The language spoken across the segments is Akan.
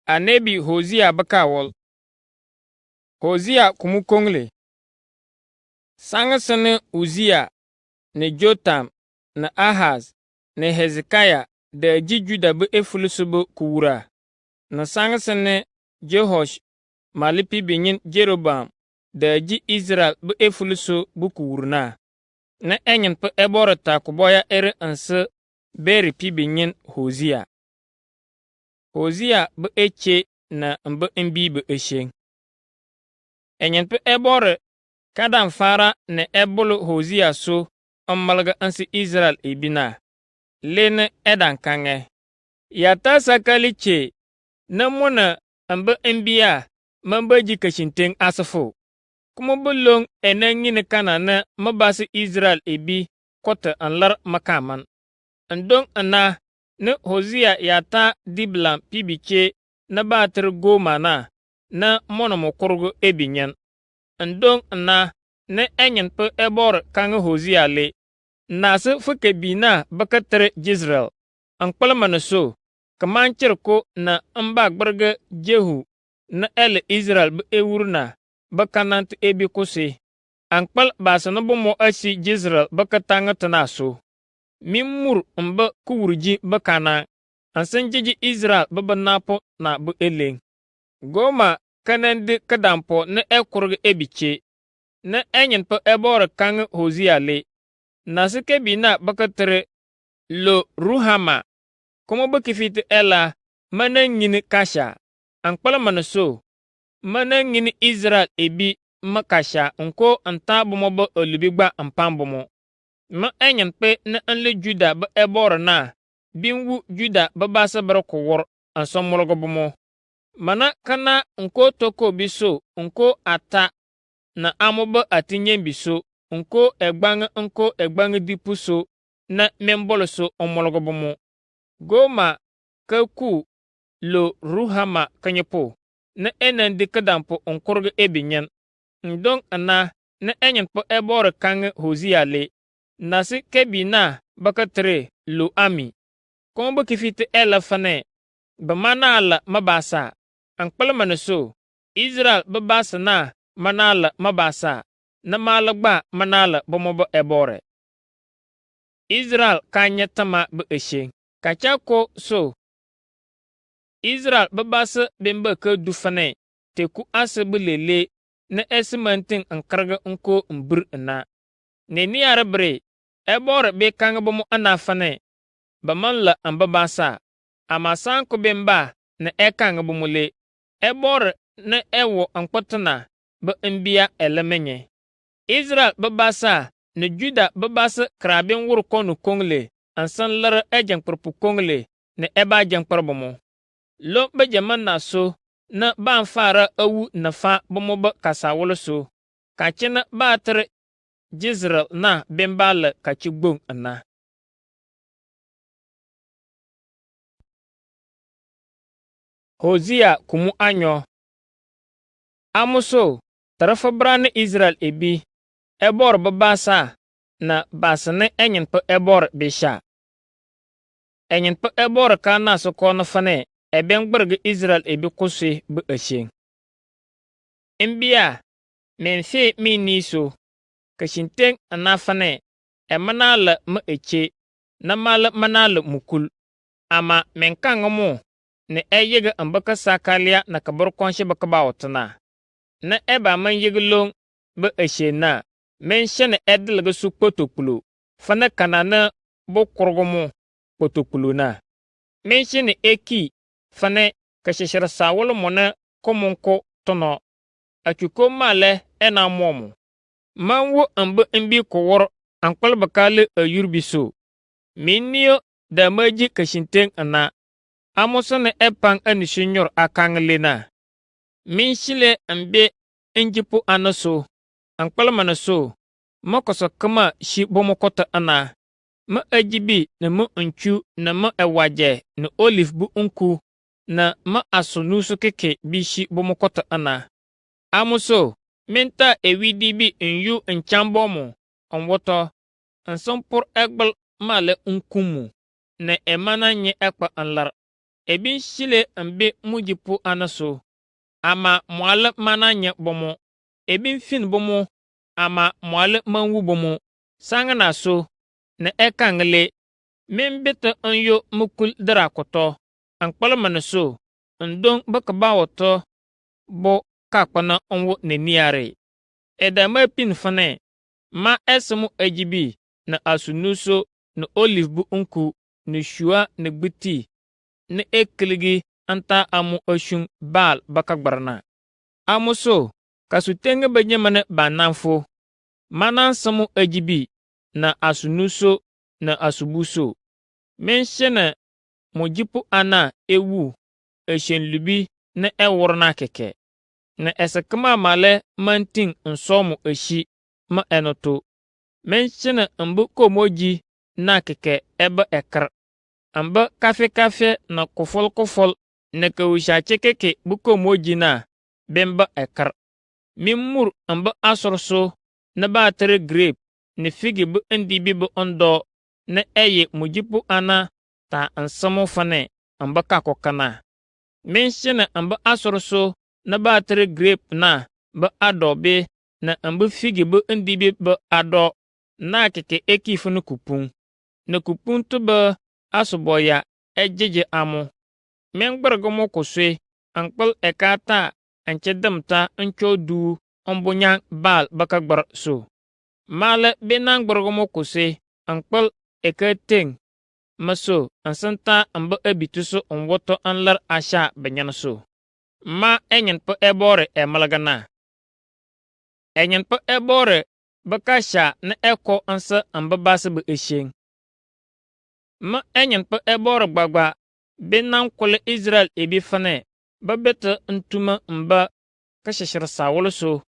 Annabi Hosiya bakawol. Hosiya kumu kongle. Sangsene Uziya ne Jotam ne Ahaz ne Hezekiah da ji Juda bu efulusubu kuwura. Na sangsene Jehosh malipi binyin Jeroboam da ji Israel bu efulusu bu kuwurna. Na enyin pe eborata kuboya ere anse beri pi binyin Hosiya. Hosiya bu eche na mbu imbi bu esheng. Enyin pe ebore kadan fara ne ebulu Hosiya so malga ansi Israel ibina. Lene edan kange. Yata sakaliche na muna mbu imbiya mamba jikashinteng asafo. Kuma bulong enangine kana na mabasi Israel ibi kota anlar makaman. Andong ana na Hosiya yata diblam pibiche na batir goma na monomo kurgu ebinyan. Andong ana na enyen pe ebor kange Hosiya le. Nase fuke bina bakatre Jezreel. Ankpalmana so, kamanchir ko na mbagbarga Jehu na ele Israel bu ewurna bakanant ebi kuse. Ankpal basana bomo asi Jezreel bakatanga tanaso. Mimur mba kuwurji bakana. Ansan jeji Israel babanapo na bu eleng. Goma kanandi kadampo na ekurga ebiche. Na enyen pe ebor kange Hosiya le. Nasike bina bakatre lo Ruhama. Kuma bakifit ela mana ngini kasha. Ankpala manaso. Mana ngini Israel ebi makasha unko anta bomo ba olubigba ampambomo. Ma enyen pe na anle Juda ba ebor na. Binwu Juda ba basa barako wor ansomologo bomo. Mana kana unko toko biso unko ata na amoba atinyen biso. Unko egbang dipu so na membolo so omologo bomo. Goma kaku lo Ruhama kanyepo na enan dikadampo onkorge ebinyan. Ndong ana na enyen po ebore kange Hosiya le. Nasi kebina bakatre lo Ami. Kombo kifite ela fane. Bamana ala mabasa. Ankpala manaso. Israel babasa na manala mabasa. Na malagba manala bomobo ebore. Israel kanya tama bu esheng. Kachako so. Israel babasa bemba ke dufane. Teku ase bu lele. Na esimanting ankarga unko mbur na. Neni arabre. Ebore be kanga bomo anafane. Bamanla ambabasa. Amasanko bemba na ekanga bomole. Ebore na ewo ankpotana. Ba mbia elemenye. Israel babasa na Juda babasa krabin wur konu kongle ansan lara ejang perpu kongle na eba jang perbomo. Lo ba jaman na so na ba fara awu na fa bomo ba kasa wolo so. Kachina ba tere Jezreel na bembala kachigbong ana. Hosiya kumu anyo. Amuso tarafa brane Israel ebi. Ebor babasa na basane enyen pe ebor besha. Enyen pe ebor kana so kono fane eben gberge Israel ebi kuse bu esheng. Imbia menfe miniso kashinteng anafane emanala ma eche na mala manala mukul. Ama menkangamu ne eyega ambaka sakalia na kabor konshe bakabawtana. Na eba man yeglong bu eshena. Men shene edilga su kpotokpulo. Fana kanana bo kurgumu kpotokpulo na. Men shene eki fane kashishira sawolo mona komunko tono. Achuko male ena momu. Manwo ambe imbi kuwor ankwalbakale ayurbiso. Minio da maji kashinteng ana. Amosane epang anishinyor akanglena. Min shile ambe injipu anaso. Ankpalmana so, makoso kama shi bomokota ana. Ma ajibi na ma unchu na ma ewaje na olive bu unku na ma asunusu keke bi shi bomokota ana. Amuso, minta ewidi bi nyu nchambomu, onwoto, ansompur egbal male unkumu, na emana nye ekpa anlar. ebi nhyile mbe mujipu anaso ama moale mananye bomo ebi mfin bomo ama moale manwu bomo sangana so na ekangle membete onyo mukul darakoto ankpalmane so ndong bakabawoto bo kakpana onwo neniare edama pin fane ma esmu ejibi na asunuso na olive bu unku na shua na gbiti na ekiligi anta amu oshun bal bakagbarna amuso kasutenge benyemane banamfo manansamu ejibi na asunuso na asubuso menshene mojipu ana ewu eshenlubi na eworna keke na esekama male manting nsomu eshi ma enoto menshene mbu komoji na keke ebe ekar amba kafe na kufol na kawisha chekeke buko moji na bemba ekar mimur amba asorso na batere grape na figi bu ndibi bu ondo na eye mujipu ana ta ansamo fane amba kakokana menshene amba asorso na batere grape na ba adobe na amba figi bu ndibi bu ado na keke ekifunu kupun na kupun to ba asuboya ejeje amu mengbergomo kuswe ankpal ekata anchedamta anchodu ombunyan bal bakagbar so male benang bergomo kuswe ankpal ekateng maso ansanta amba ebituso onwoto anlar asha benyanso ma enyen po ebore emalagana enyen po ebore bakasha na eko ansa amba basa be esheng ma enyen po ebore gbagba benang kole Israel ebi fane babeta ntuma mba kashashir sawulso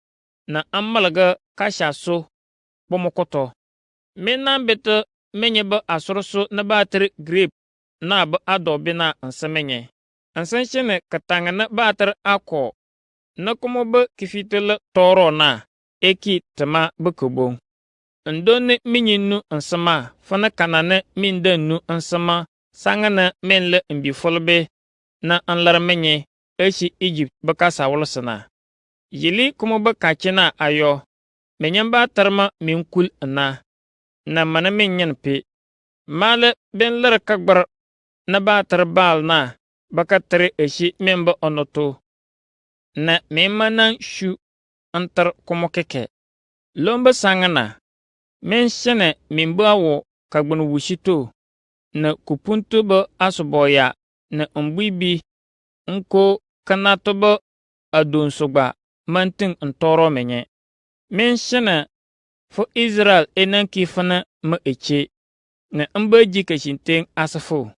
na amalaga kasha so bomokoto menan beta menye ba asorso na batere grape na ba adobe na ansamenye ansanshene katanga na batere ako na kuma ba kifitele toro na eki tama bakobong ndone minyinu ansama fana kanane mindenu ansama sangana menle mbi folbe na anlar menye eshi Egypt baka sawulsana yili kuma ba kachina ayo menyen ba tarma minkul na mana menyen pe male ben lar kagbar na ba tar bal na baka tere eshi memba onoto na memanan shu antar kuma keke lomba sangana men shene mimba wo kagbun wushito na kupuntu ba asuboya na umbibi nko kanato ba adonsogba mantin ntoro menye men shene fo Israel enanki fana ma eche na mbaji kashinteng asafo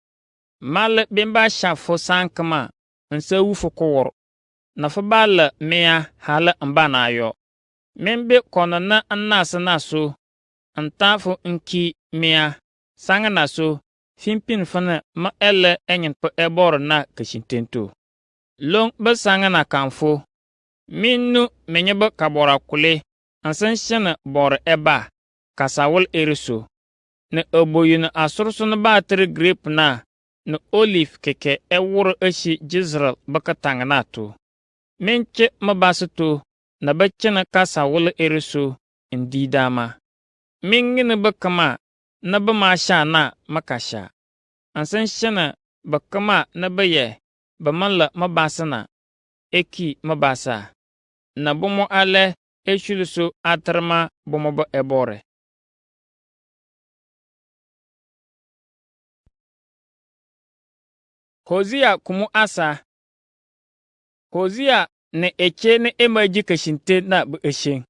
mal bemba shafo sankama nsa wufo kowor na fo bala mea hala mbana yo membe kono na annasa naso antafo nki mea sanga naso fimpin fana ma ele enyen po ebor na kashintento long ba sanga na kanfo minnu menyeba kabora kule ansan shana bor eba kasawul eriso na oboyuna asurso na batere grape na olive keke ewur eshi Jezreel baka tanganato menche mabasato na bachana kasawul eriso indi dama mingine bakama na bamasha na makasha ansan shana bakama na baye bamalla mabasana eki mabasa na bomo ale eshuluso atarma bomo ba ebore Hosea kumu asa Hosea ne eche ne emaji kashinte na bu eshen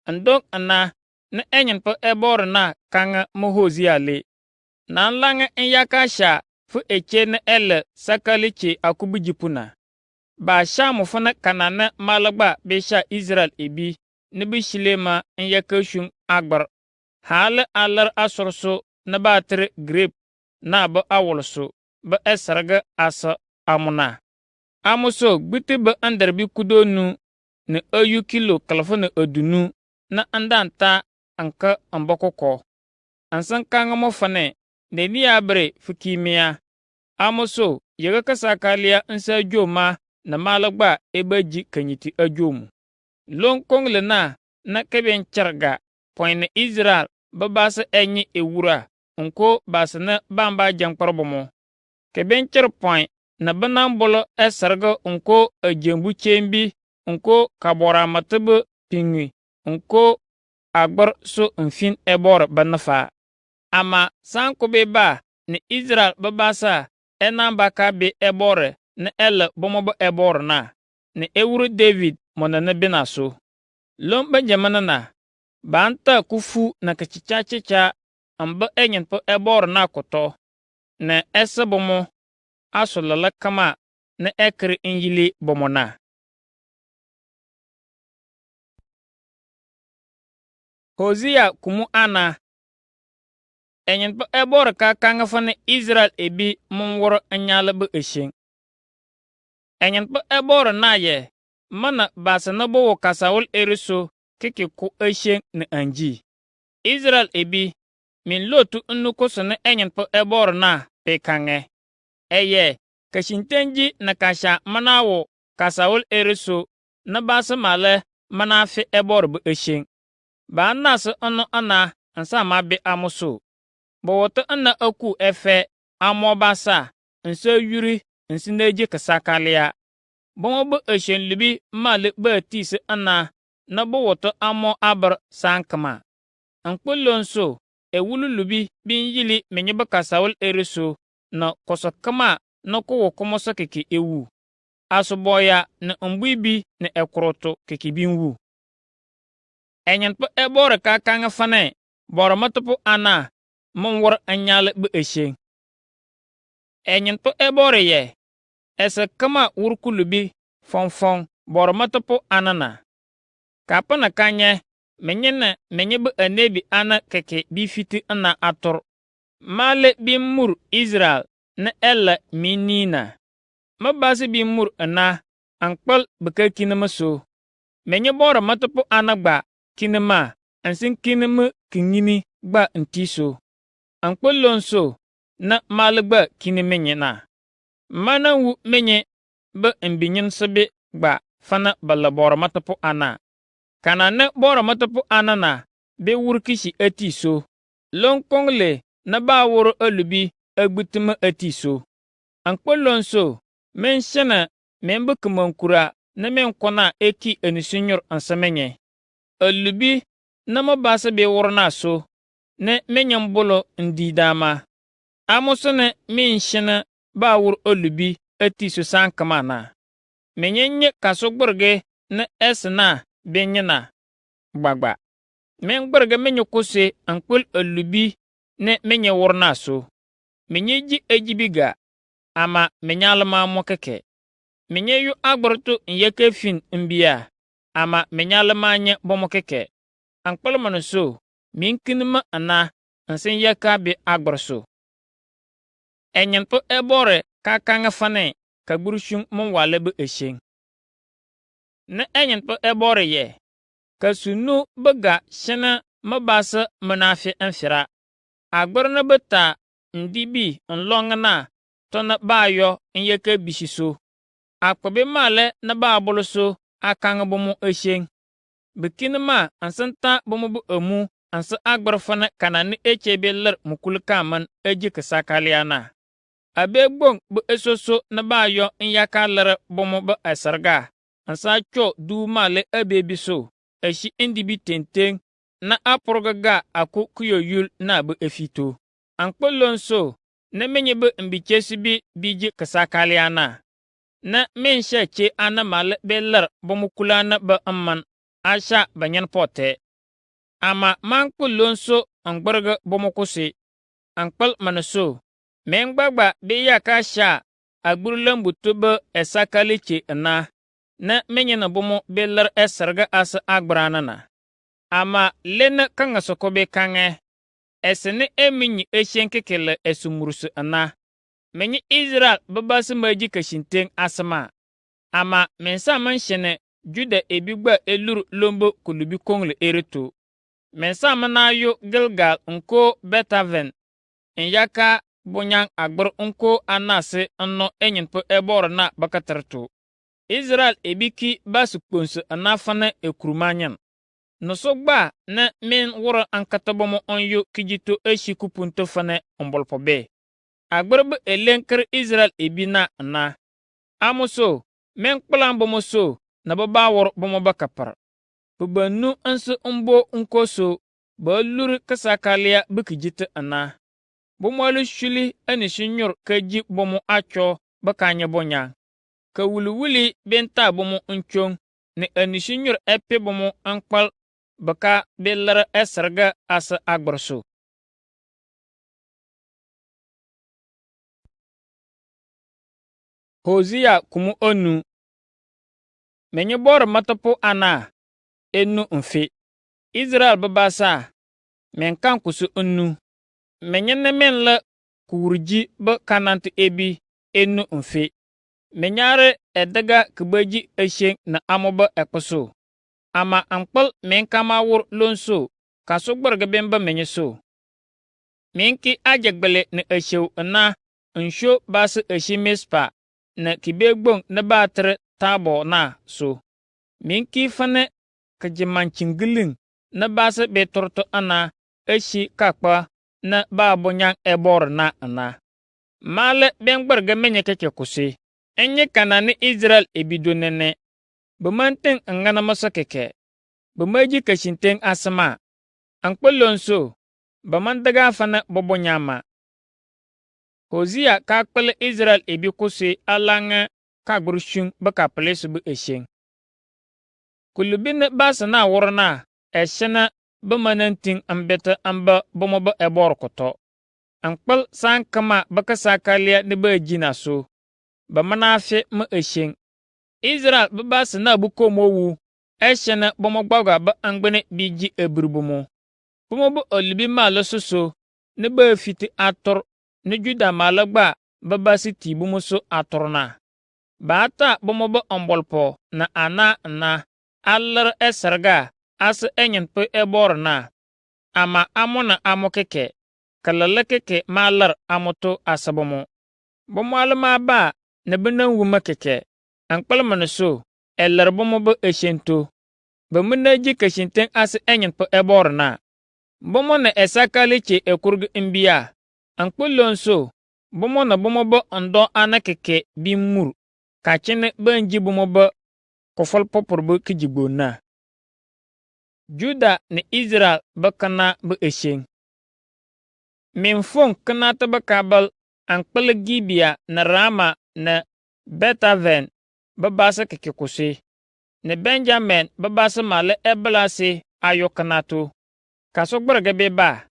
andok ana na enyen po ebore na kanga mo Hosea le na langa enyakasha fu eche ne ele sakalichi akubujipuna ba sha mo fana kanana malagba be sha Israel ebi ne bi shilema enyakashun agbar hal alar asorso na batere grape na ba awolso ba esarga asa amuna amuso gbiti ba andarbi kudonu na ayu kilo kalfa na adunu na andanta anka ambokoko ansan kanga mo fane ne ni abre fikimia Amoso yega kasakalia nsa joma na malagba ebaji kanyiti ajomu. Lon kongle na keben charga point Israel babasa enyi ewura nko basana bamba jangparbomo. Keben char point na banambolo esarga nko ajembu chembi nko kabora matebe pingwi nko agbar so nfin ebor banafa. Ama sanko be ba ni Israel babasa enamba ka be ebore na ele bomobo ebor na ni ewuru David monana binaso. Lomba jamana na banta kufu na kachicha amba enyen po ebor na koto na ese bomo asolala kama na ekri injili bomona. Hosea kumu ana enyen po ebor ka kanga fane Israel ebi mumworo anyala bu eshen. Enyen po ebor na ye mana basa na bowo kasawul eriso keke ku eshen na anji. Israel ebi min lotu nnu koso na enyen po ebor na pekange. Eye kashintenji na kasha manawo kasawul eriso na basa male manafi ebor bu eshen. Ba nasu ono ana ansa mabe amuso. Bawoto ana aku efe amo basa nso yuri nsineji kasakalia. Bomo bu eshen libi male ba tisi ana na bawoto amo abar sankama. Ankpolonso ewulu lubi bin yili menyeba kasawul eriso na koso kama na kowo komoso keke ewu. Asuboya na mbuibi na ekroto keke binwu. Enyen po ebore ka kanga fane boro matopo ana mumwor anyale bu eshen. Enyen po ebore ye ese kama wurkulubi fonfon boro matopo anana. Kapana kanye menye bu anebi ana keke bifiti ana ator. Male bimur Israel na ella minina. Mabasi bimur ana ankpal buka kinema so. Menye boro matopo ana gba kinema ansin kinema kinyini gba ntiso. Ankpolonso na malgba kineme nyina. Mana wu menye ba mbinyin sebe gba fana bala boro matopo ana. Kana ne boro matopo ana na be wurkishi atiso. Lonkongle na ba woro alubi agbutuma atiso. Ankpolonso men shena men bukumankura na men kona eki enisinyor ansamenye. Alubi na mabasa be worna so ne menyam bolo ndi dama. Amosone min shena ba wur alubi atiso sankama na. Menyenye kasogburge na esna benyana gbagba. Men gburge menyo kose ankpol alubi ne menye worna so. Menye ji ejibiga ama menyalama mokeke. Menye yu agborto nyeke fin mbia ama menyalama nye bomokeke. Ankpol manoso min kinima ana ansen yaka be agborso. Enyen po ebore ka kanga fane ka gburshun mon wale bu eshen. Na enyen po ebore ye ka sunu buga shena mabasa munafi enfira. Agbor na beta ndibi nlongna tona bayo nyeke bishiso. Akpabe male na ba boloso akanga bomo eshen. Bikinima ansanta bomo bu amu ansa agbor fana kanani echebe ler mukulkaman eji kasakaliana. Abe gbong bu esoso na bayo nyaka ler bomo bu asarga. Ansa cho du male abe biso. Eshi indibi tenteng na aporgaga aku kuyoyul na bu efito. Ankpolonso na menye bu mbichesi bi biji kasakaliana. Na mensha che ana male beller bomukulana ba amman asha banyan pote. Ama mankpolonso angberga bomukuse. Ankpal manaso. Mengbagba be yaka sha agburlambu tuba esakaliche na. Na menye na bomo beller esarga asa agbranana. Ama lena kanga sokobe kange. Esene eminyi eshenkekele esumurusu ana. Menye Israel babasi maji kashinteng asama. Ama mensa manshene Juda ebigba elur lombo kulubi kongle ereto. Mensa manayo Gilgal nko Betaven. Nyaka bonyang agbor unko anase anno enyenpo ebor na bakatarto. Israel ebiki basu kponse anafane ekrumanyan. Nosogba na min wura ankatabomo onyo kijito eshikupunto fane ombolpobe. Agberbe elenker Israel ebina na. Amuso, men kpelan bomo so, na baba wor bomo bakapar. Bubanu anse umbo unkoso, ba luri kasakalia bikijite ana. Bomo shuli anishinyor kaji bomo acho bakanya bonya. Ka wuli benta bomo unchong, ne anishinyor epe bomo ankpal baka belara esarga asa agbarso. Hosea kumu onu. Menye bor matapo ana enu mfe. Israel babasa menkan kusu onu. Menye nemen la kuwurji ba kanant ebi enu mfe. Menyare edaga kubaji eshen na amoba ekposo. Ama ankpal menkama wur lonso kaso gbarga bemba menye so. Menki ajagbele ne eshew na nsho basa eshi mispa na kibegbong na batre tabo na so. Minki fane kajimanchingilin na basa betorto ana eshi kakpa na babonyang ebor na ana. Male bengbarga menye keke kusi. Enye kana ni Israel ebidonene. Bumanteng angana masa keke. Bumaji kashinteng asama. Ankpelonso. Bamandaga fana bobonyama. Hosea kakpele Israel ebi kusi alanga kagburshung baka pelesu bu esheng. Kulubine basana worna eshena bumananting ambeta amba bomoba ebor koto. Ankpel san kama baka sakalia ne ba jina so. Bamanafe mu esheng. Israel babasana bukomo wu. Eshena bomogbaga ba angbene biji eburbumo. Bomobu olibi malo soso ne ba fiti ator ne Juda malagba babasi tibumuso atorna. Bata bomobo ombolpo na ana na allar esarga as enyenpe eborna. Ama amona amokeke kalalekeke malar amoto asabomo. Bomoalma ba ne benan wuma keke. Ankpalmane so ellar bomobo eshento. Bamunaji kashinteng as enyenpe eborna. Bomo na esakaliche ekurg imbia. Ankpulonso, bomo na bomo bo ondo anakeke bimur. Kachene banji bomo bo kofol popor kijigbo na. Juda ni Israel bakana bu esheng. Minfong kanata bakabal ankpele Gibea na Rama na Betaven babasa keke kusi. Ne Benjamin babasa male ebelase ayo kanato. Kaso gbarga beba.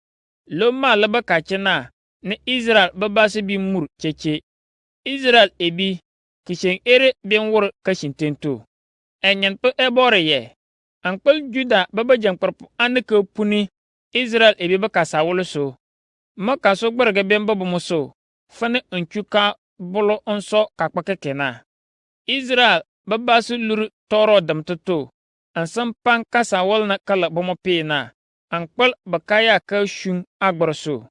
Loma laba kachena. Ne Israel babasi bi mur cheche. Israel ebi kisheng ere ben wur kashintento. Enyen pe ebore ye. Ankpel Juda baba jangparpu anike puni Israel ebi baka sawuluso. Maka so gbarga ben babo muso. Fane unchuka bolo onso kakpakekena. Israel babasi luru toro damtoto. Ansam pan kasa walna kala bomo pena. Ankpel bakaya ka shun agbarso.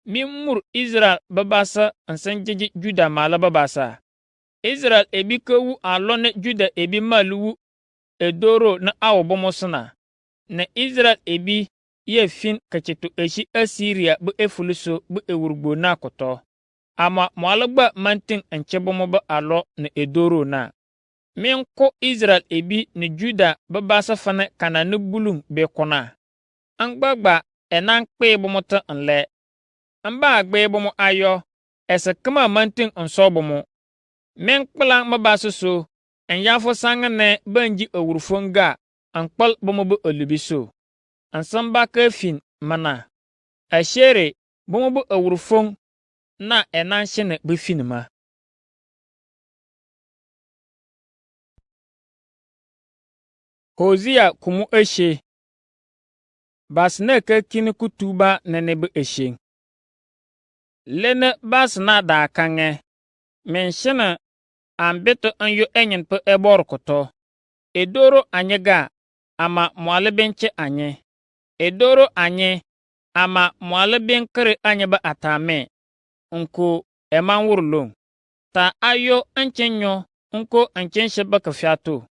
Mimur Israel babasa ansanjeji Juda mala babasa. Israel ebi kewu alone Juda ebi maluwu edoro na awo bomosana. Na Israel ebi ye fin kachetu eshi Assyria bu efuluso bu ewurugbo na koto. Ama mwalagba manting anche bomoba alo na edoro na. Minko Israel ebi ni Juda babasa fane kana nubulung bekona. Angbagba enang kpe bomota nle. Amba agbe bomo ayo, ese kama manting onso bomo. Men kpelang mabaso so, en yafo sangane banji awurfonga, ankpal bomo bu olubiso. Ansamba kefin mana. Ashere, bomo bu awurfong na enanshene bufinima. Hosea kumu eshe. Basne ke kini kutuba nene bu eshe. Lene basna da kange. Menshene ambeto anyo enyen pe ebor koto. Edoro anyega ama mwale benche anye. Edoro anye ama mwale benkere anye ba atame. nko eman wurlong. Ta ayo enchenyo nko enchenshe bakafiato.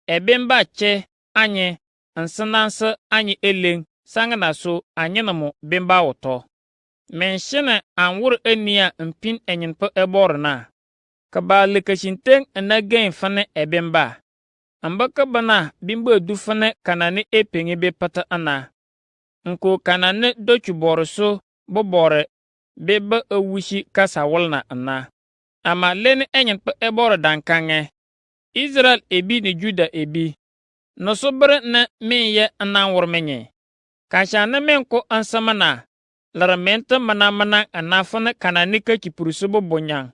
Ebemba che anye nsenanse anye eleng sangna so anyenamo bemba woto. Menshene anwur enia mpin enyinpe eborna. Kaba lekashinteng enagen fane ebemba. Ambaka bana bimba du fane kanane epenge be pata ana. Nko kanane dochu boroso bobore beba ewushi kasa walna ana. Ama lene enyenpe ebore dankange. Israel ebi ni Juda ebi. Nosobre na menye ananwur menye. Kashana menko ansamana. Laramenta mana anafana kanane kachipuruso bobonyang.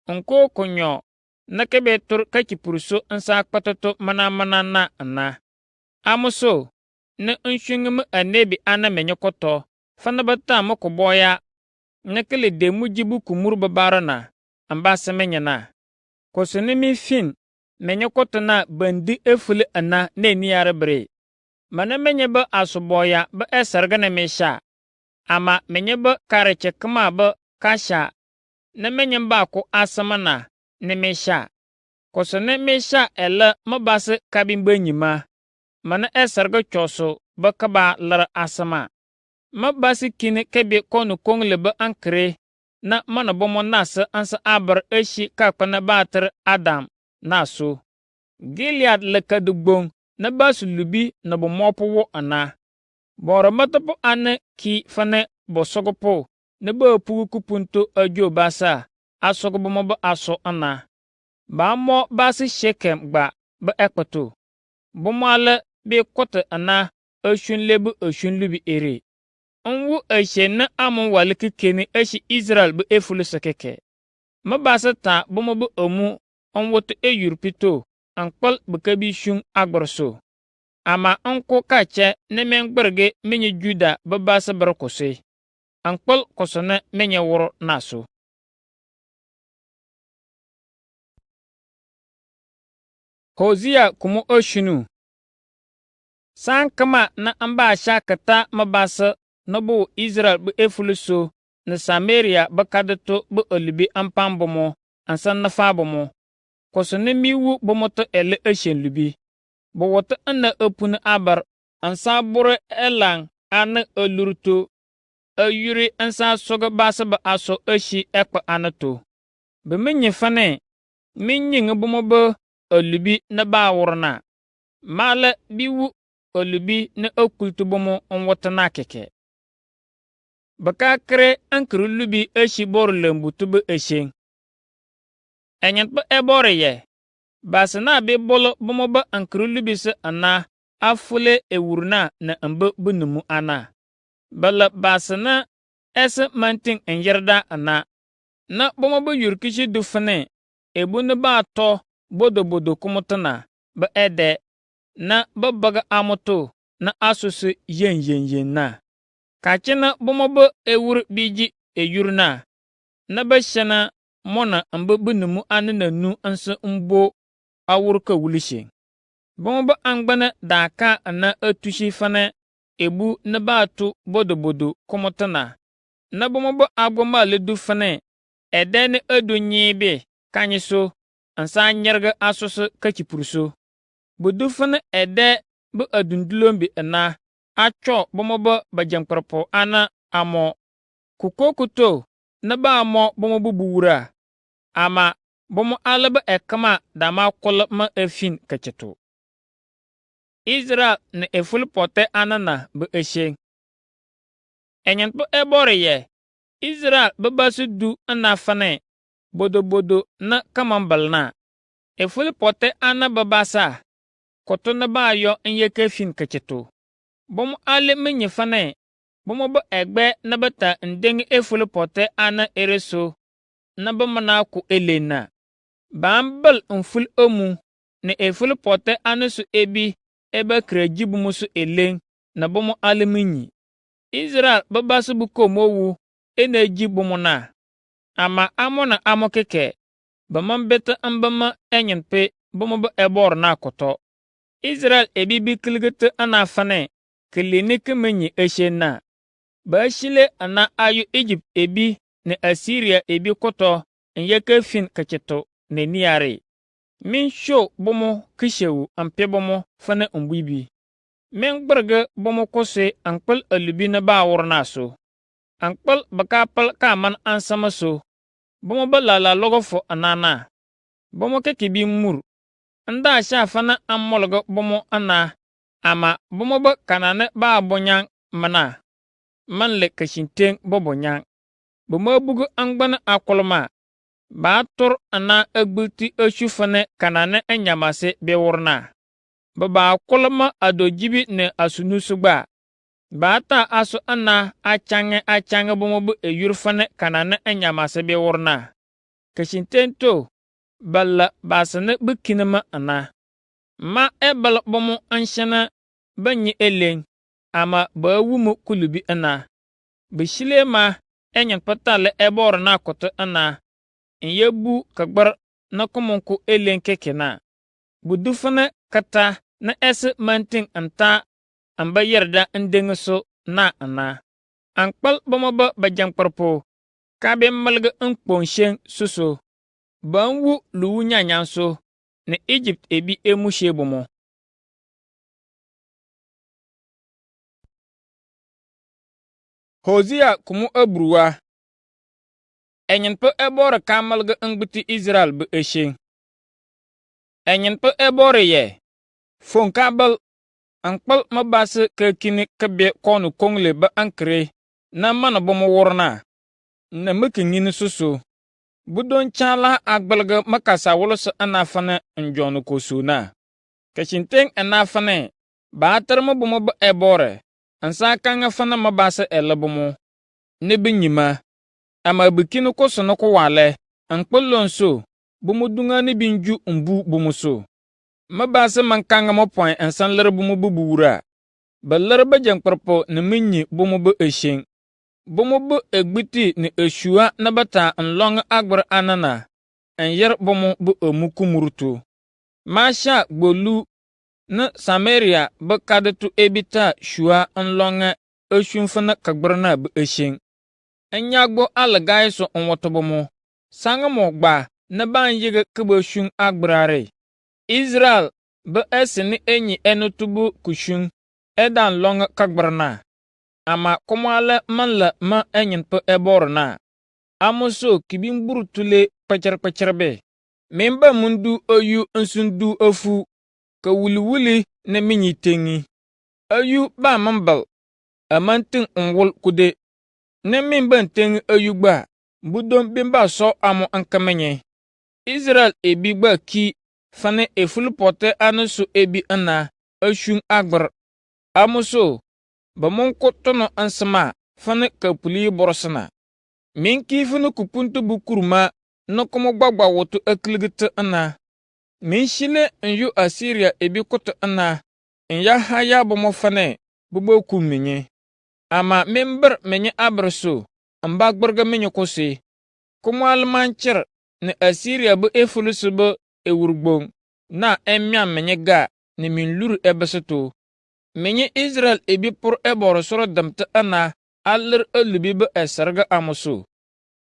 Nko konyo nakebe tur kachipuruso ansa kpatoto mana na ana. Amuso na nshungum anebi ana menye koto. Fana bata moko boya. Nakele demu jibu kumur babarana. Ambasa menyana. Kosonimi fin. Menye koto na bandi efule ana ne niyare bre. Mana menye ba asuboya ba esargana mesha. Ama menye ba kareche kama ba kasha. Na menye ba ko asamana ne mesha. Kosone mesha ele mabase kabimba nyima. Mana esarga choso ba kaba lara asama. Mabasi kine kebe konu kongle ba ankre. Na mana bomo nasa ansa abar eshi kakwana bater Adam naso. Gilead lekadugbong na basu lubi na bomopo wo ana. Boro matapo ane ki fane bosogopo na ba pugu kupunto ajo basa asogo bomo ba aso ana. Ba mo basi Shekem gba ba ekpato. Bomo ale be kote ana ashun lebu ashun lubi ere. Nwu ashen na amun waliki keni ashi Israel bu efulu sekeke. Mabasa ta bomo bu omu onwoto eyurpito ankpal bukabi shun agborso. Ama anko kache ne mengberge menye Juda babasa barkose. Ankpal kosone menye woro naso. Hosea kumu oshinu. San kama na amba shakata mabasa nobu Israel bu efuluso na Samaria bakadato bu olibi ampambomo ansan nafa bomo. Kosone miwu bomoto ele eshen lubi. Bowoto ana epunu abar ansa bure elang ana olurto. Ayuri ansa soga basa ba aso eshi ekpa anato. Bemenye fane minyin bomo be olubi na ba wurna. Mala biwu olubi na okultu bomo onwota na keke. Baka kre ankru lubi eshi bor lembu tube eshen. Enyenpa ebore ye. Basana be bolo bomo ba ankru lubi se ana afule ewurna na mbe bunumu ana. Bala basana ese manting enyerda ana. Na bomo ba yurkishi dufane ebu na ba to bodo kumutana ba ede. Na babaga amoto na asusu yen na. Kachina bomo ba ewur biji eyurna. Na ba shana mona mbe bunumu anu na nu ansa mbo awur ka wulishe. Bomo ba angbana daka na atushi fana ebu na ba tu bodo kumutana. Na bomo ba agwama ledu fana edene edu nyibe kanyiso ansa nyerga asusu kachipurso. Budu fana ede bu adundulombi ana acho bomo ba bajamkropo ana amo kukokuto na ba amo bomo bu buwura. Ama bomo alaba ekama dama kola ma efin kacheto. Israel na eful pote anana bu eshen. Enyanpo ebore ye. Israel babasu du ana fane bodo na kamambalna. Eful pote ana babasa. Koto na ba yo nyeke fin kacheto. Bomo ale menye fane. Bomo ba egbe na bata ndeng eful pote ana ereso. Na ba mana ku elena. Bambal mful omu. Na eful pote ana su ebi. Eba krejibu musu eleng. Na bomo ale menyi. Israel babasu buko mowu. Ene jibu na. Ama amona amokeke. Bamam beta ambama enyenpe. Bomo ba ebor na koto. Israel ebibi kilgete ana fane. Kilini kemenyi eshena. Ba shile ana ayu Egypt ebi ne Asiria ebi koto nyɛka fin kacheto ne niare. Min sho bomo kishewu ampe bomo fane umbibi. Min gberge bomo kose ankpel alubi na ba wurna so. Ankpel baka pal ka man ansama so. Bomo ba lala logo fo anana. Bomo ke kibi mur. Nda sha fana amolgo bomo ana. Ama bomo ba kanane ba bonyang mana. Man le kashinteng bobonyang. Bomo bugu angbana akolma. Ba tor ana agbulti ashufane kanane enyamase bewurna. Ba kolma adojibi ne asunusugba. Ba ta aso ana achange bomo bu eyurfane kanane enyamase bewurna. Kashintento balla basane bukinama ana. Ma ebal bomo anshana banyi eleng. Ama ba wumu kulubi ana. Bishile ma enyan patale ebor na kote ana. Nyebu kagbar na kumonku eleng kekena. Budufane kata na ese manting anta amba yerda ndengeso na ana. Ankpal bomo ba bajangparpo. Kabe malga nkponshen suso. Banwu luwu nyanyanso. Ne Egypt ebi emushe bomo. Hosea kumu abruwa. Enyen pe ebore kamalga ngbiti Israel be eshen. Enyen pe ebore ye. Fon kabal ankpal mabase kekini kebe konu kongle ba ankre na mana bomo worna. Na mekingini susu. Budon chala agbalga makasa wolosa anafane njonu kosuna. Kashinteng anafane. Baatar bomo ba ebore. Ansa kanga fana mabase elebomo. Nebe nyima. Ama bikini kosono ko wale. Ankpalonso. Bomo dunga ni binju mbu bomo so. Mabase mankanga mo point ansan lere bomo bubuura. Balere ba jangparpo ne minyi bomo ba eshen. Bomo ba egbiti ne eshua na bata nlong agbar anana. Yer bomo ba omukumurtu. Masha gbolu na Samaria ba kadatu ebita shua nlong eshunfana kagbarna ba eshen. Nyagbo alagay so onwotobomo. Sangamo gba na ban yiga kebo shun agbrare. Israel ba esini enyi enutubu kushun edan long kagbarna. Ama komale manla ma enyin pe eborna. Amoso kibin burutule pacerbe. Memba mundu oyu nsundu ofu. Ka wuli na minyi tengi. Oyu ba mambal. Amantin onwol kude. Ne memba tengi oyu gba. Budon bimba so amo ankamenye. Israel ebi gba ki. Fane efulpote anusu ebi ana. Oshun agbar. Amoso. Bamon kotono ansama fane kapuli borosana. Minki fane kupuntu bukuruma no komo gbagba wotu ekligite ana. Min shile nyu Asiria ebi koto ana. Nya haya bomo fane bubo kuminye. Ama member menye abraso. Amba gborga menye kose. Komo almancher ne Asiria bu efulusu bu ewurgbong. Na emya menye ga ne min luru ebeseto. Menye Israel ebi pur ebor soro damta ana alir olubi be esarga amusu.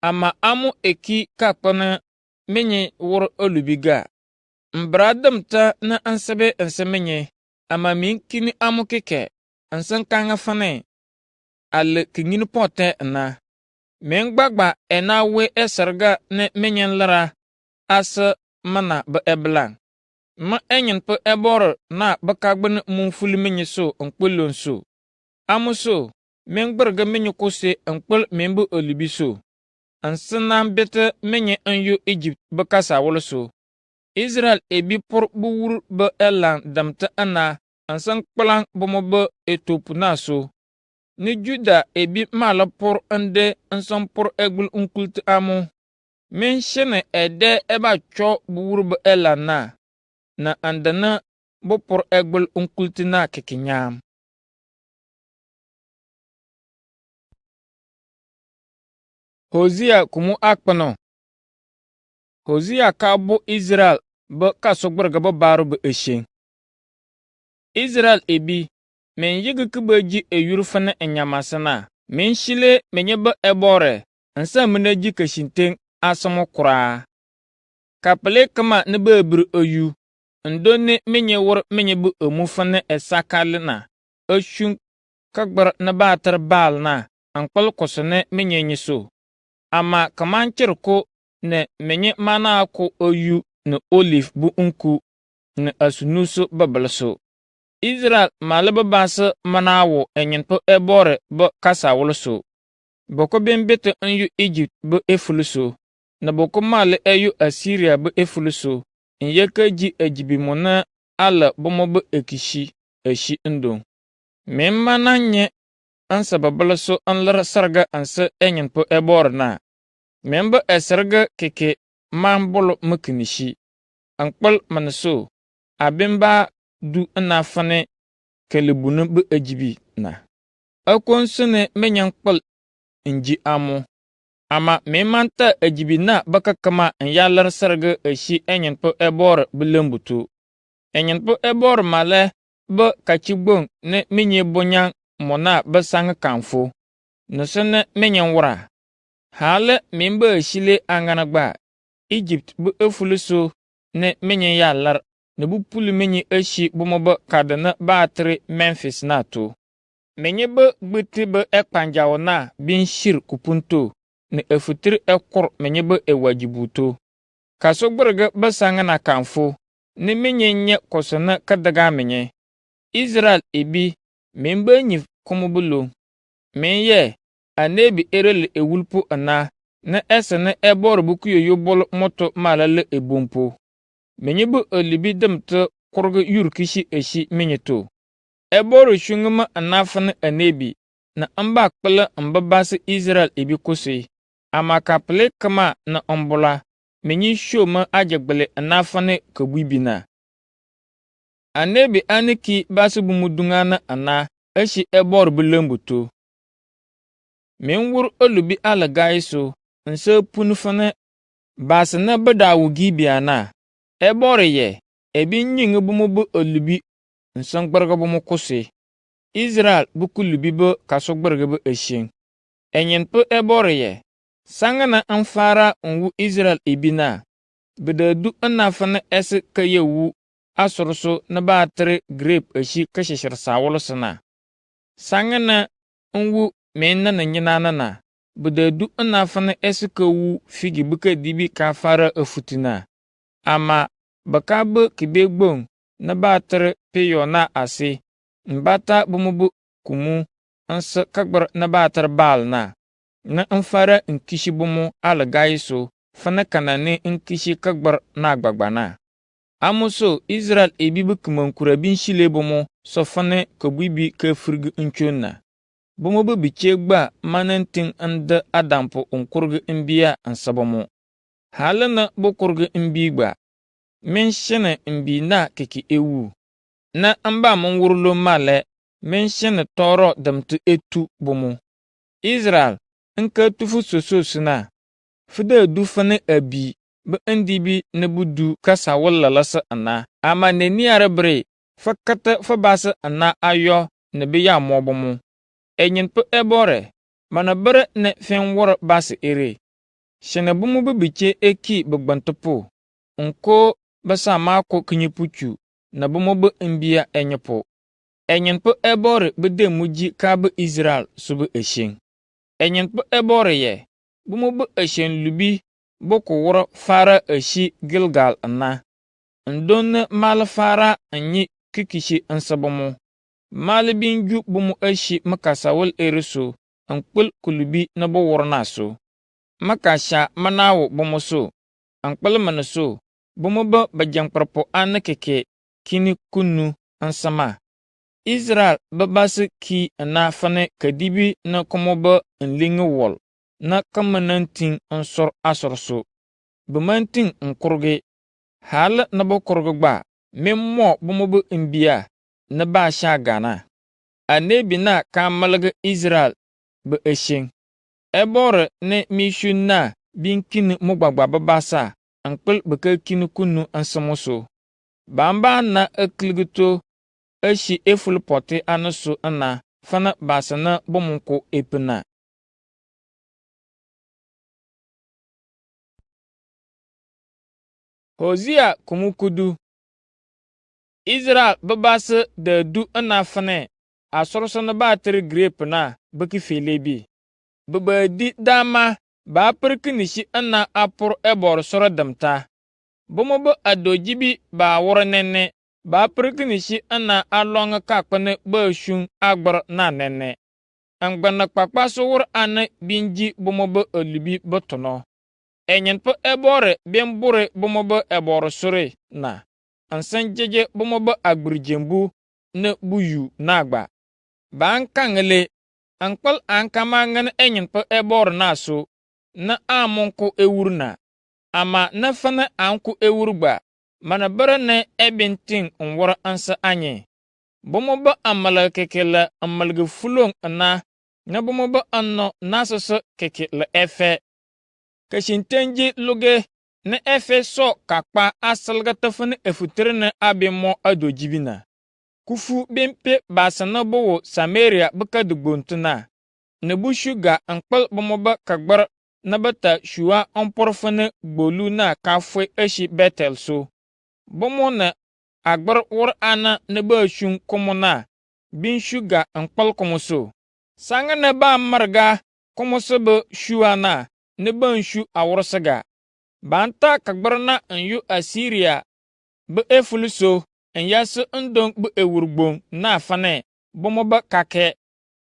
Ama amu eki kakpana menye wur olubi ga. Mbra damta na ansabe menye. Ama min kini amu keke. Ansan kanga fane. Ale kingini pote na. Men gbagba ena we esarga ne menye lara. Asa mana be eblang. Ma enyen pe ebor na bakagbin munfuli menye so nkpelon so. Amuso, men gberga menye kose nkpel membu olibi so. Ansanam bete menye anyo Egypt bakasa wolo so. Israel ebi por buwur be elan damta ana ansan kpelang bomo be etopu na so. Ni Juda ebi mala por ande ansan por egbul unkult amu. Men shene ede eba cho buwur be elan na. Na andana bopor egbel unkultina kekinyam. Hosea kumu akpano. Hosea kabo Israel ba kasogberga ba baru ba eshen. Israel ebi men yigi kibaji eyurfane enyamasana. Men shile menye ba ebore nsa mena ji kashinten asamo koraa. Kapele kama ne beebiri oyu, ndone menye wor menye bu emufane esakale na, ashun kagbar na batar baal na, ankpal kosone menye nyiso. Ama kamanchir ne menye mana ko oyu ne olive bu unku ne asunuso babelso. Israel malaba basa manawo enyenpo ebore bo kasa wolso. Boko bembete enyu Egypt bo efuluso. Na boko male eyu Assyria bo efuluso. Nyeka ji ejibimona ala bomo bo ekishi eshi ndong. Memma nye ansa babelso anlar sarga ansa enyenpo ebore na. Memba esarga keke mambolo mukinishi. Ankpal manaso. Abimba du anafane kelebunu bu ejibi na. Akonsune menyankpal nji amu. Ama memanta ejibi na baka kama nyalar sarga eshi enyenpo ebor bulembutu. Enyenpo ebor male ba kachibong ne menye bonyang mona basang kanfo. Nusene menyanwura. Hale memba eshile anganagba. Egypt bu efuluso ne menye yalar. Ne bu pulu menye eshi bumoba kadana baatri Memphis na to. Menye ba gbuti ba ekpanjawo na binshir kupunto. Ne efutiri ekor menye ba ewajibuto. Kaso gburga basanga na kanfo. Ne menye nye kosona kadaga menye. Israel ebi memba nyif kumubulo. Menye anebi erele ewulpo ana. Ne esene ebor bukuyo yobol moto malale ebompo. Menye bu olibi demte kurga yurkishi eshi menyeto. Eboro shunguma anafane anebi na amba kpele mbabasi Israel ebi kose. Ama kapele kama na ombola menye shoma ajagbele anafane kabibina. Anebi aniki basi bumudungana ana eshi eboro bulembuto. Menwur olubi alagaiso nse punufane basi na badawu gibiana. Ebore ye, ebi nyingi bumu bu olubi, nsang barga bumu kuse. Israel buku lubi bu kaso barga bu eshin. Enyen pu ebore ye, sangana anfara nwu Israel ebina. Bedadu anafana esi kaye wu asorso na baatri grape eshi kashishir sawolosana. Sangana nwu menna na nyinana. Bedadu anafana esi kawu figi buka dibi kafara efutina. Ama baka bu kibegbong na baatri peyo na ase. Mbata bumubu kumu ansa kagbar na baatri baal na. Na nfara nkishi bumu alagaiso fana kanane nkishi kagbar na agbagbana. Amuso Israel ebibu kumankura binshile bumu so fane kabibi ka firgi nchonna. Bumu bu bichegba manantin anda adampo unkurgi imbiya ansabamu. Halana bukurgi imbigba. Menshene imbi na kiki ewu. Na amba mwurlo male, menshene toro damtu etu bumu. Israel, nka tufu sososuna. Fide dufane abi, ba ndibi ne budu kasa wala lasa ana. Ama ne niarabre, fakata fabasa ana ayo ne biya mobumu. Enyen pe ebore, manabere ne fenwore basi ere. Shene bumu bibiche eki bugbantopo. Nko basa mako kinyipuchu na bumobu mbia enyepo. Enyenpo ebore bede muji kabe Israel subu eshin. Enyenpo ebore ye, bumobu eshin lubi boko woro fara eshi Gilgal na. Ndonne mal fara anyi kikishi ansabomo. Mal binju bumu eshi makasawol eriso, ankpul kulubi na bo woro naso. Makasha manawo bumu so, ankpul manaso. Bumuba bajangparpo ana keke kini kunu ansama. Israel babasi ki na fane kadibi na komoba nlingi wol na kamanantin ansor asorso. Bumantin nkurge. Hala na bokurge gba memmo bumuba mbia na ba sha gana. Anebi na kamalga Israel be eshin. Ebore ne mishu na binkini mugbagba babasa. Ankpel beka kinu kunu ansamoso. Bamba na ekligito eshi eful poti anaso ana fana basana bomunko epena. Hosea kumukudu Israel bebase de du na fane asorso ba ter grape na beki felebi. Bebedi dama ba perkinishi na apur ebor soro damta. Bomo be adojibi ba woro nene ba perkinishi na along kakpene be shun agbar na nene. Angbana kpakpa so wor ane binji bomo be olibi botono. Enyen pe ebore bien bure bomo be ebor sore na. Ansan jeje bomo be agbirjembu ne buyu nagba. Ba kangele ankpal ankama ngan enyen pe ebor na so na amonko ewurna. Ama na fana anku ewurgba mana bara ne ebintin nwor ansa anye. Bomo be amala kekele amalge fulong na bomo be anno nasoso kekele efe. Kashintenji luge na efe so kakpa asalga tafane efutrene abimo adojibina. Kufu bempe basana bowo Samaria beka dugbontuna. Nebu shuga ankpal bomoba kagbar nabata shua omporfane gbolu na kafwe eshi Betel so. Bomo na agbar wor ana neba shun komona bin shuga ankpal komoso. Sanga neba marga komoso be shua na neba nshu aworsaga. Banta kagbar na anyu Assyria be efuluso. En yasu ndong bu ewurgbong na fane bomoba kake.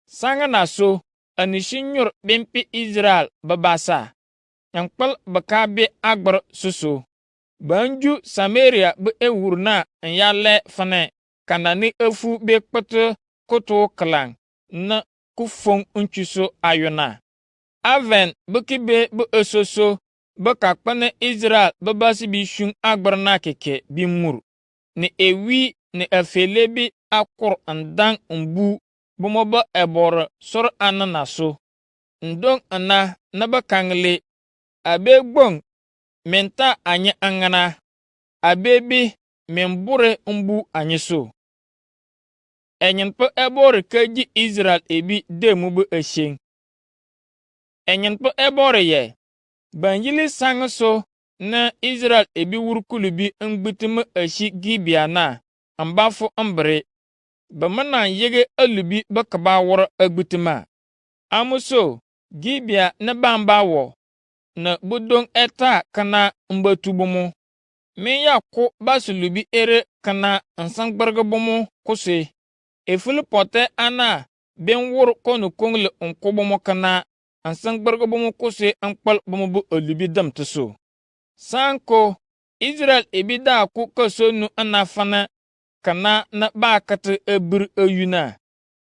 Sanga na so anishinyor bempi Israel babasa. Yankpal bakabe agbar suso. Banju Samaria bu ewur na en yale fane kanani efu be kpete koto klang na kufong unchuso ayona. Aven bukibe bu esoso bakakpane Israel babasi bishun agbar na keke bimur. Ni ewi ni efelebi akur andang mbu bomoba ebor sor ananaso. Ndong ana nabakangle abe gbong menta anye angana abebi membure mbu anyeso. Enyen pe ebor keji Israel ebi demu bu esheng. Enyen pe ebor ye banjili sangso na Israel ebi wurkulubi ngbitime eshi Gibea na ambafu ambre. Bamana yege alubi bakaba wor agbitima. Amuso Gibea na bamba wo na budong eta kana mbatubomo. Meya ko basulubi ere kana ansangbarga bomo kose. Efulu pote ana ben wor konu kongle onkobomo kana ansangbarga bomo kose ankpal bomo bu alubi damtuso. Sanko Israel ebida ku kasonu anafana kana na bakate ebir ayuna.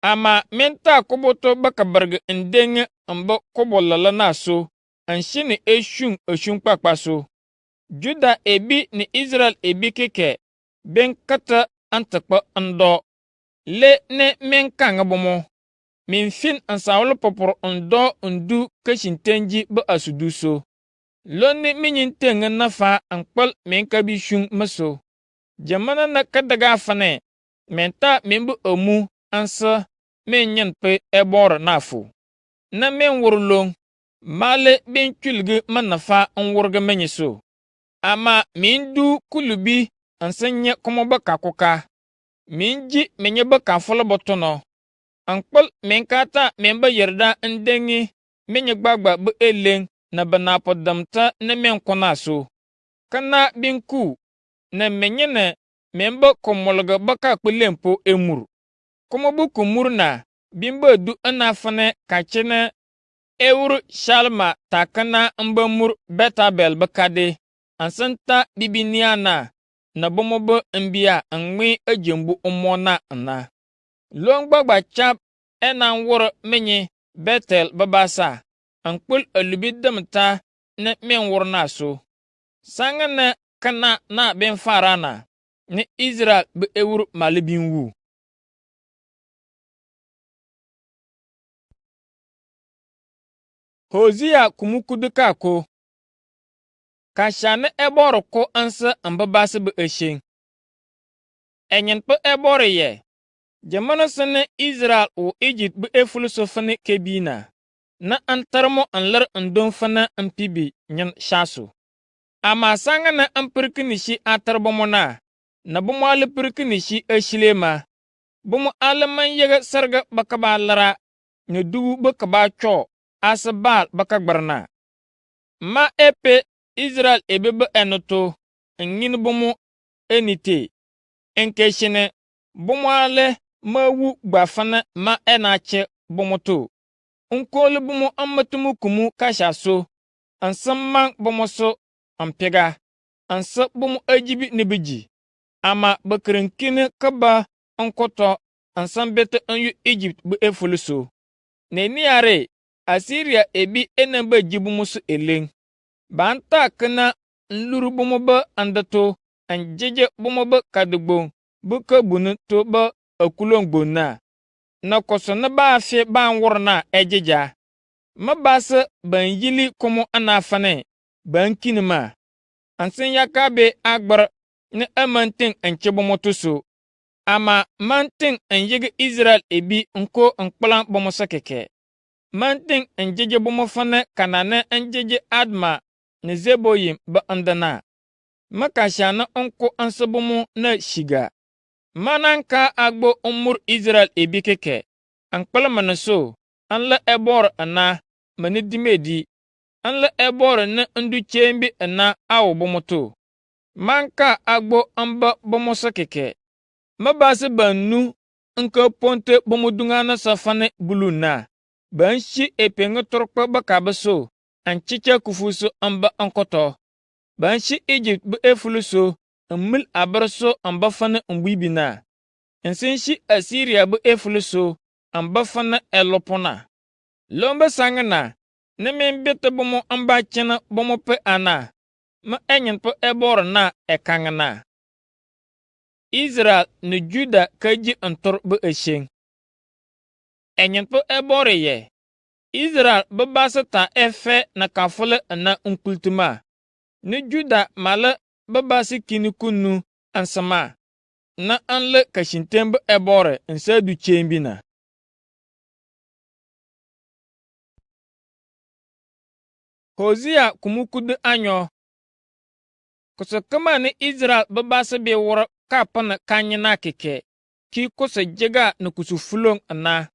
Ama menta koboto bakabarga ndenge mba kobolala naso anshini eshun kpakpaso. Juda ebi ni Israel ebi keke ben kata antakpa ando. Le ne menkanga bomo. Min fin ansawlo popor ndo ndu kashintenji ba asuduso. Loni minyin tengen nafa ankpal menkabi shung maso. Jamana na kadaga fane. Menta membu omu ansa menyen pe ebor nafu. Na men wurlong. Male ben chulge manafa nwurga menyeso. Ama mindu kulubi ansanya komoba kakuka. Minji menyeba kafolo botono. Ankpal menkata memba yerda ndengi menyegbagba bu eleng. Na banapo damta na menkona so. Kana binku na menyene memba komolga baka kulempo emur. Komobu kumur na bimba du anafane kachene eur shalma takana mbamur betabel bakade. Ansanta bibiniana na bomobo mbia angmi ejembu umona na. Longbagba chap enan wor menye Betel babasa. Ankpul alubi damta na men wurna so. Sanga na kana na ben farana. Ni Israel be ewur malibin wu. Hosea kumukudu kako. Kashane ebor ko ansa ambabase be esheng. Enyen pe ebor ye. Jamana sene Israel o Egypt be efuluso fane kebina. Na antarmo anlar andon fana ampibi nyan shaso. Ama sanga na ampirkinishi atarbomona na bomo alipirkinishi ashilema bomo alaman yega sarga bakaba lara na dugu bakaba cho asabal bakagbarna ma epe Israel ebebe enoto ngin bomo enite enkeshine bomo ale mawu gbafana ma enache bomo to unkole bomo amatumu kumu kashaso ansamman bomo so ampega ansa bomo ajibi nibiji ama bakrenkine kaba onkoto ansan bete anyu Egypt bu efuluso neniare Assyria ebi enamba jibumusu eleng banta kana nluru bomo ba andato anjeje bomo ba kadugbo bu kabunu to ba akulongbona na koso na ba afi ba anworna ejeja mabasa ban yili komo anafane ban kinima ansen yakabe agbar ne amantin anche bomo tuso ama mantin anyege Israel ebi nko nkplan bomo sakeke mantin anjeje bomo fane kanane anjeje Adma ne Zeboyim ba andana makashana onko ansabomo na shiga mananka agbo umur Israel ebi keke ankpala manaso anla ebor ana mani dimedi anla ebor na ndu chembi ana awo bomoto manka agbo amba bomosa keke mabase bannu nka ponte bomodungana safane buluna banshi epenga torpa bakabaso anchicha kufuso amba ankoto banshi Egypt bu efuluso mil abarso amba fane mbibina ensinshi Assyria bu efuluso amba fane elopona lomba sangana ne membete bomo amba chena bomo pe ana ma enyen po ebor na ekangana Israel ne Juda kaji antor bu esheng enyen po ebor ye Israel bu basata efe na kafule na unkultuma ne Juda mala bu basi kini kunu ansama na anle kashintembu ebore nsadu chembina Hosea kumukudu anyo kusa kama ni Israel babasa be wora kapana kanyina keke ki kusa jega na kusu fulong na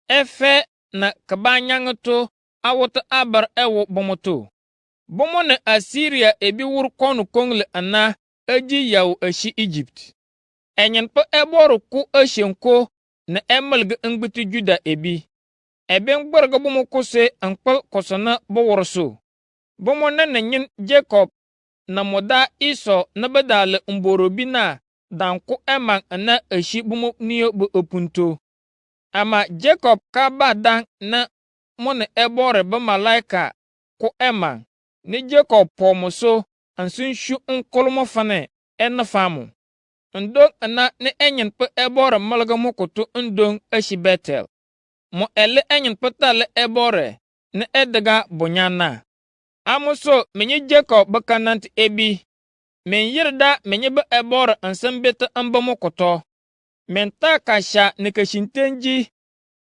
efe na kabanyangato awota abar ewo bomoto bomo na Assyria ebi wur konu kongle ana aji yaw ashi Egypt enyen po eboru ku ashenko na emalga ngbiti Juda ebi eben gbarga bomo kuse ankpa kosana boworso bomo na nyin Jacob na moda Iso na badale mborobina danku emang na ashi bomo niyo bu opunto ama Jacob ka badan na mone ebore ba malaika ku emang ni Jacob pomoso ansun shu nkolmo fane en famu ndong na ne enyen pe ebore malga mokoto ndong ashi Betel mo ele enyin petale ebore ne edega bonyana amuso menye Jacob bakanant ebi men yirda menye ba ebore ansambeta ambamo koto men ta kasha ne kashintenji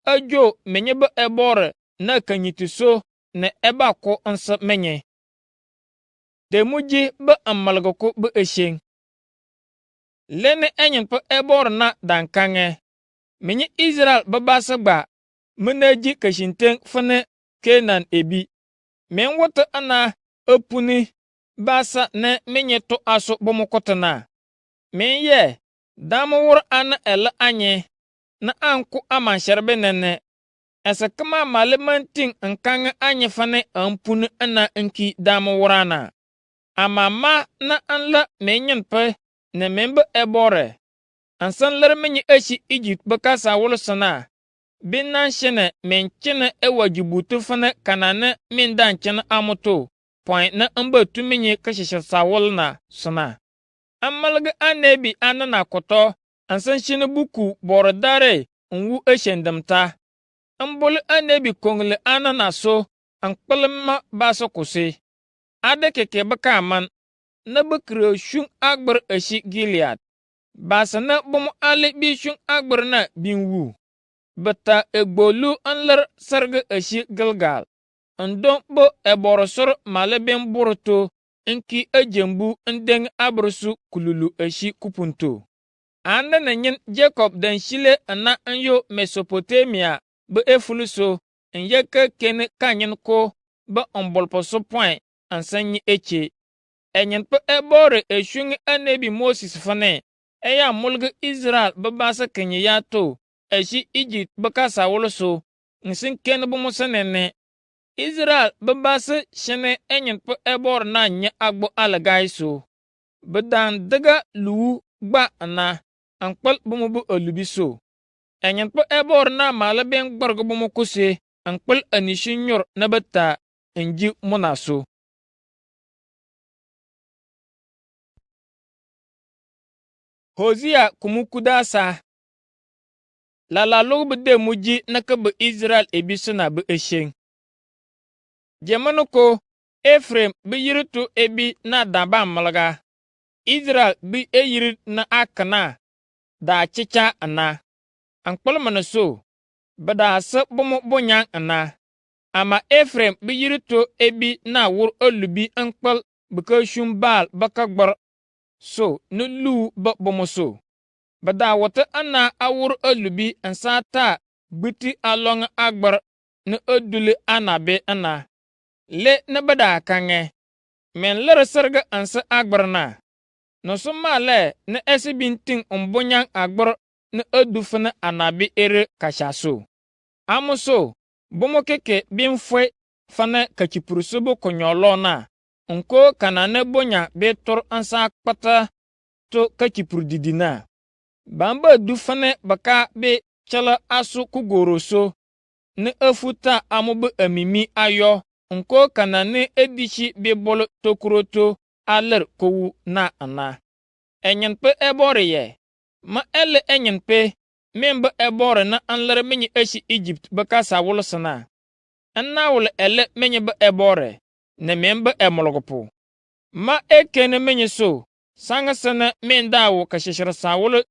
ajo menye ba ebore na kanyitiso ne eba ko ansa menye demuji ba amalga ko ba esheng lene enyin pe ebore na dankange menye Israel babasagba menaji kashinten fane Kenan ebi men wata ana opuni basa ne menyeto aso bomokotana men ye damawur ana ele anye na anku aman sharbe nene esa kama malemantin nkanga anye fane ampuni ana nki damawurana amama na anla menyen pe ne membe ebore ansan lar menye ashi Egypt bakasa wulusana binan shene menchene ewa Jibuti fane kanane mindan chene amuto point na mbatu menye kashisha sawol na suna amalga anebi anana koto ansan shine buku borodare nwu eshendamta ambol anebi kongle anana so ankpalma baso kusi ade keke bakaman na bakre shun agbar ashi Gilead basana bomo ale bi shun agbar na binwu bata egbolu anlar sarga ashi Gilgal ndon bo eborosor maleben burto nki ejembu ndeng abrusu kululu eshi kupunto. Anda na nyin Jacob dan shile ana nyo Mesopotamia be efuluso nyeke ken kanyin ko be ombolposo point ansanyi eche. Enyin pe ebore eshung anebi Moses fane eya mulga Israel be basa kenye ya to eshi Egypt be kasa woloso nsin ken bu musanene. Israel be basa shene enyin pe ebore na nye agbo alagaiso. Bedan daga lu gba ana ankpal bumu bu olubiso. Enyin pe ebor na mala ben gbargo bumu kuse ankpal anishin nyor na bata enji munaso. Hosea kumukudasa. Lala lugbu de muji nakabu Israel ebiso na bu esheng. Jemanuko Efrem bi yiritu ebi na daba malaga. Israel bi eyiri na akana da chicha ana. Ankpal manaso bada sa bumu bunyang ana. Ama Efrem bi yiritu ebi na wur olubi ankpal bika shumbal baka gbar so nu lu ba bumu so. Bada wata ana awur olubi ansata biti along agbar na odule anabe ana. Le na bada kange. Men lere sarga ansa agbar na. No sumale na esi binting umbonyang agbar na odufana anabi ere kashaso. Amuso, bomo keke binfwe fana kachipurusubo konyolo na. Unko kanane bonya betor ansa kpata to kachipur didina. Bamba dufane baka be chala asu kugoroso. Ne efuta amubu amimi ayo. Unko kanane edishi be bolo tokuroto aler kowu na ana. Enyen pe ebore ye. Ma ele enyen pe memba ebore na anlere menye eshi Egypt baka sawolo sana. Anawule ele menye ba ebore ne memba emologopo. Ma ekene menye so sanga sana mendawo kashishira sawolo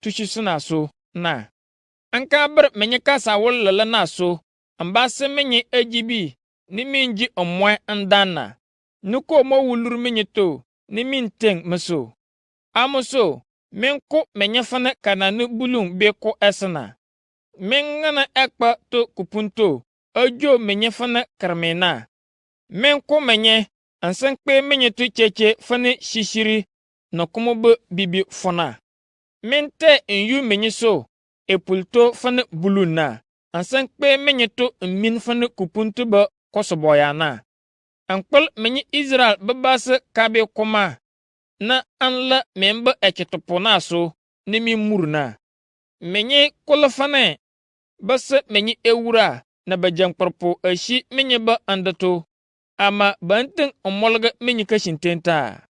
tushisuna so na. Anka ber menye ka sawolo lala na so ambase menye ejibi ni minji omwe andana. Nuko mo wulur menye to ni minteng meso. Amuso menko menyefane kananu bulung beko esena. Mengana ekpa to kupunto ojo menyefane karmena. Menko menye ansankpe menye tu cheche fane shishiri no kumobe bibi fona. Mente enyu menye so epulto fane buluna. Ansankpe menye to min fane kupunto ba kosoboyana. Ankpal menye Israel babase kabe koma. Na anla memba ekitopona so ni mi murna. Menye kolofane basa menye ewura na bajankparpo ashi menye ba andato. Ama banting omolga menye kashintenta.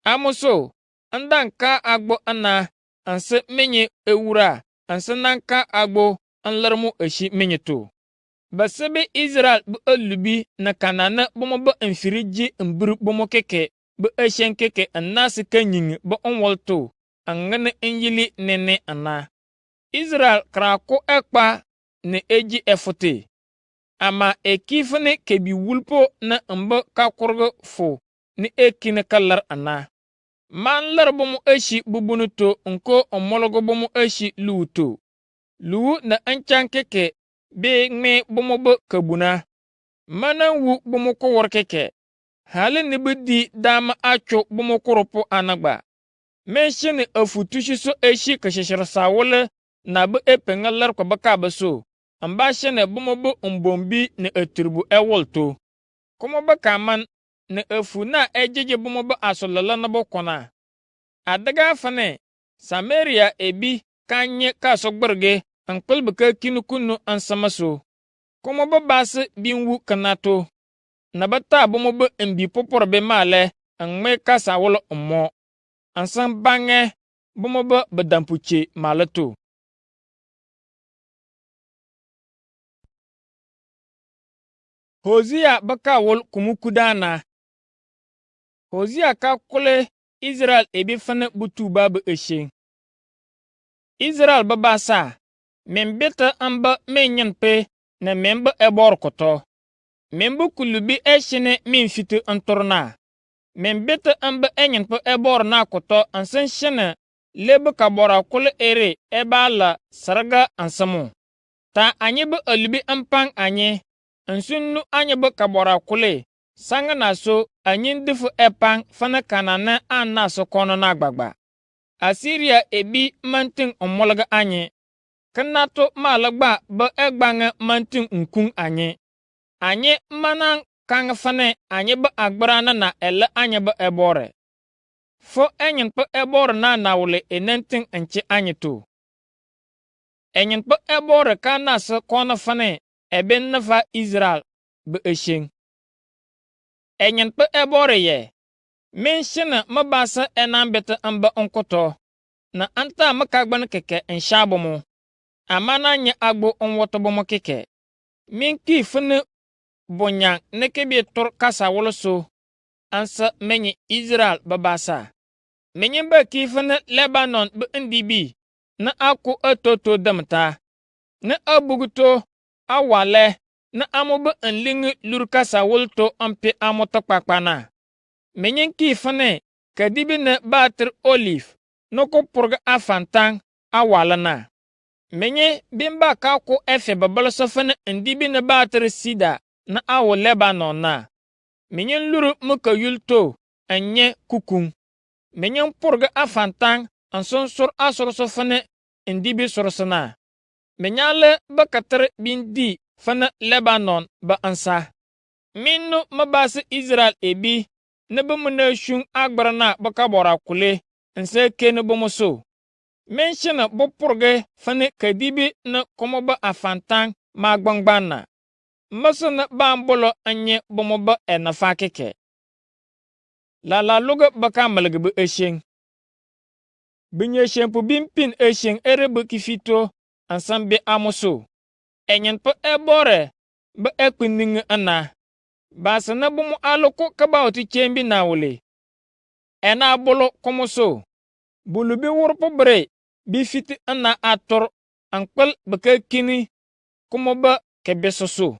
Amuso andanka agbo ana anse menye ewura anse nanka agbo anlarmu ashi menye to. Basabe Israel bu olubi na kanana bomo ba infiriji mburu bomo keke. Be eshen keke anasi kanying ba onwalto angane enyili nene ana. Israel krako ekpa ne eji efote. Ama ekifene kebi wulpo na mba kakurgo fo ni ekine kalar ana. Man lar bomo eshi bubunuto nko omologo bomo eshi luuto. Luu na anchan keke be ngme bomo be kabuna. Manan wu bomo ko wor keke. Hali ni bidi dama acho bumokoropo anagba. Menshini afutushiso eshi kashishira sawole na bu epengalar kwa baka baso. Ambashene bumobu umbombi ni etribu ewolto. Kumo baka man ni efu na ejeje bumobu asolala na bokona. Adaga fane, Samaria ebi kanye kasogberge ankpelbeke kinukunu ansamaso. Kumo babasi binwu kanato. Nabata bomo be mbi popor be male ngme kasa wolo omo. Ansan bange bomo be bedampuche maleto. Hosea baka wol kumukudana. Hosea ka kule Israel ebi fane butu babu eshe. Israel babasa membeta amba menyen pe na memba ebor koto. Membu kulubi eshene min fitu antorna. Membete ambe enyen pe ebor na koto ansen shene lebe kabora kule ere ebala sarga ansamu. Ta anye be alibi ampang anye ansunnu anye be kabora kule sanga na so anye ndifu epang fana kanana anna so kono na gbagba. Asiria ebi manting omolga anye kanato malagba be egbange manting unkung anye. Anye manang kang fane anye be agbrana na ele anye be ebore. Fo enyen pe ebore na nawle enenting enche anye tu. Enyen pe ebore ka na se kono fane eben nafa Israel be esheng. Enyen pe ebore ye. Men shina mabasa enambete amba onkoto. Na anta makagban keke enshabomo. Amana nye agbo onwotobomo keke. Min ki fene bonyang nekebe tur kasa woloso. Ansa menye Israel babasa. Menye ba ki fene Lebanon be ndibi. Na aku atoto damta. Na abuguto awale. Na amobe enlingi lurkasa wolto ampe amoto kpakpana. Menye ki fene kadibi na bater olive. Noko purga afantang awalana. Menye bimba kako efe babaloso fene ndibi na bater sida na awo Lebanon na. Menye luru muka yulto anye kukung. Menye purga afantang anson sur asoroso fene ndibi sorosana. Menyale bakater bindi fene Lebanon ba ansa. Minno mabase Israel ebi ne bumuna shung agbarana bakabora kule nse kene bomoso. Menshina bopurge fane kadibi na komoba afantang magbangbana. Masana bambolo anye bomoba enafa keke. La luga baka malgebe esheng. Binye shempu bimpin esheng erebe kifito ansambe amoso. Enyen pe ebore be ekwining ana. Basana bomo aloko kabauti chembi na wole. Ena bolo komoso. Bulubi wurpo bre bi fiti ana ator ankpel beke kini kumoba kebesoso.